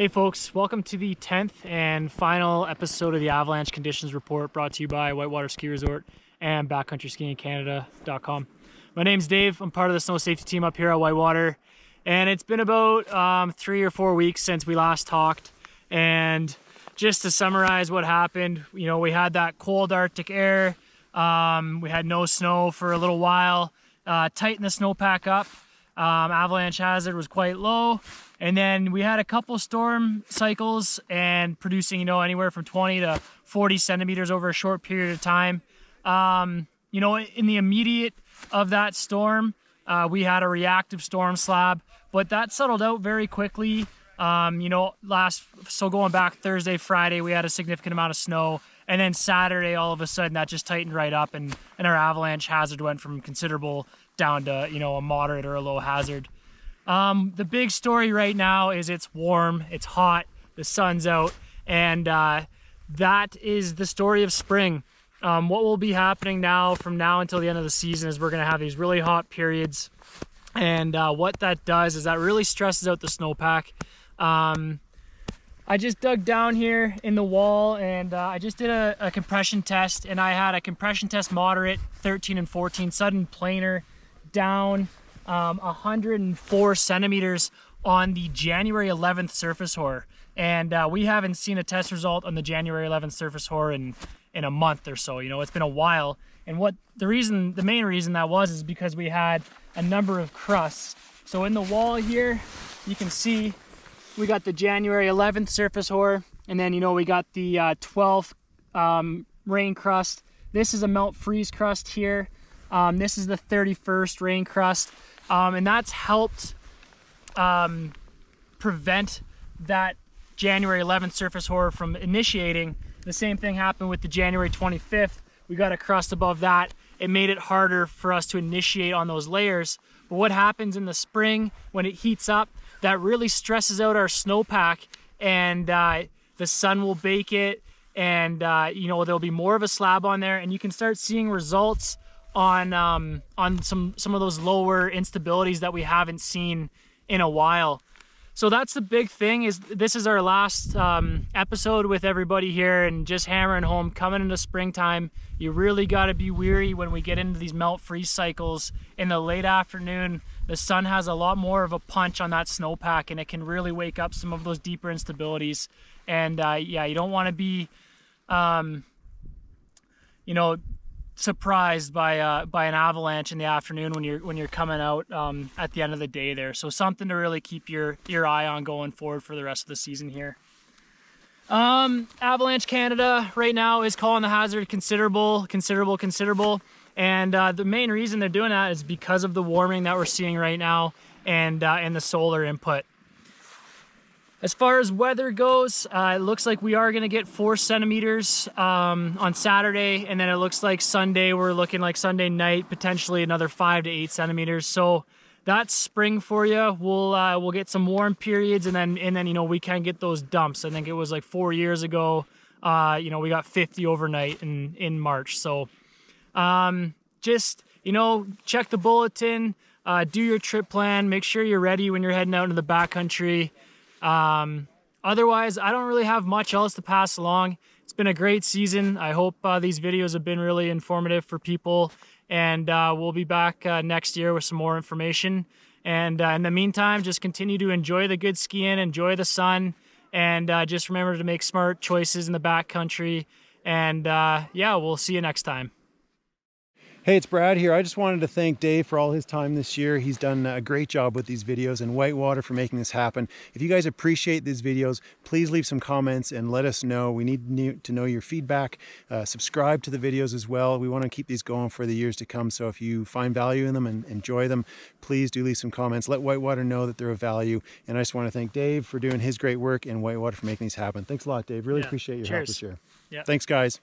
Hey folks, welcome to the 10th and final episode of the Avalanche Conditions Report, brought to you by Whitewater Ski Resort and Backcountry My name's Dave. I'm part of the snow safety team up here at Whitewater, and it's been about 3 or 4 weeks since we last talked. And just to summarize what happened, we had that cold Arctic air. We had no snow for a little while, tightened the snowpack up. Avalanche hazard was quite low, and then we had a couple storm cycles and producing anywhere from 20 to 40 centimeters over a short period of time. In the immediate of that storm, we had a reactive storm slab, but that settled out very quickly. Going back Thursday, Friday, we had a significant amount of snow, and then Saturday, all of a sudden, that just tightened right up, and our avalanche hazard went from considerable down to, a moderate or a low hazard. The big story right now is it's warm, it's hot, the sun's out, and that is the story of spring. What will be happening from now until the end of the season is we're going to have these really hot periods, and what that does is that really stresses out the snowpack. I just dug down here in the wall, and I just did a compression test, and I had a compression test moderate, 13 and 14, sudden planar, down 104 centimeters on the January 11th surface hoar. And we haven't seen a test result on the January 11th surface hoar in a month or so. It's been a while. And the main reason that was is because we had a number of crusts. So in the wall here, you can see we got the January 11th surface hoar, and then we got the 12th rain crust. This is a melt freeze crust here. This is the 31st rain crust, and that's helped prevent that January 11th surface hoar from initiating. The same thing happened with the January 25th. We got a crust above that. It made it harder for us to initiate on those layers. But what happens in the spring when it heats up, that really stresses out our snowpack, and the sun will bake it, and there'll be more of a slab on there, and you can start seeing results on some of those lower instabilities that we haven't seen in a while. So that's the big thing, is this is our last episode with everybody here, and just hammering home, coming into springtime, you really got to be wary when we get into these melt freeze cycles in the late afternoon. The sun has a lot more of a punch on that snowpack, and it can really wake up some of those deeper instabilities. And you don't want to be surprised by an avalanche in the afternoon when you're coming out at the end of the day there. So something to really keep your eye on going forward for the rest of the season here. Avalanche Canada right now is calling the hazard considerable, and the main reason they're doing that is because of the warming that we're seeing right now, and the solar input. As far as weather goes, it looks like we are going to get 4 centimeters on Saturday, and then it looks like Sunday, we're looking like Sunday night, potentially another 5 to 8 centimeters. So that's spring for you. We'll get some warm periods, and then we can get those dumps. I think it was like 4 years ago, we got 50 overnight in March. So just check the bulletin, do your trip plan, make sure you're ready when you're heading out into the backcountry. Otherwise, I don't really have much else to pass along. It's been a great season. I hope these videos have been really informative for people, and we'll be back next year with some more information. And in the meantime, just continue to enjoy the good skiing, enjoy the sun, and just remember to make smart choices in the backcountry. And we'll see you next time. Hey, it's Brad here. I just wanted to thank Dave for all his time this year. He's done a great job with these videos, and Whitewater for making this happen. If you guys appreciate these videos, please leave some comments and let us know. We need to know your feedback. Subscribe to the videos as well. We want to keep these going for the years to come. So if you find value in them and enjoy them, please do leave some comments. Let Whitewater know that they're of value. And I just want to thank Dave for doing his great work, and Whitewater for making these happen. Thanks a lot, Dave. Really appreciate your help this year. Yeah. Thanks, guys.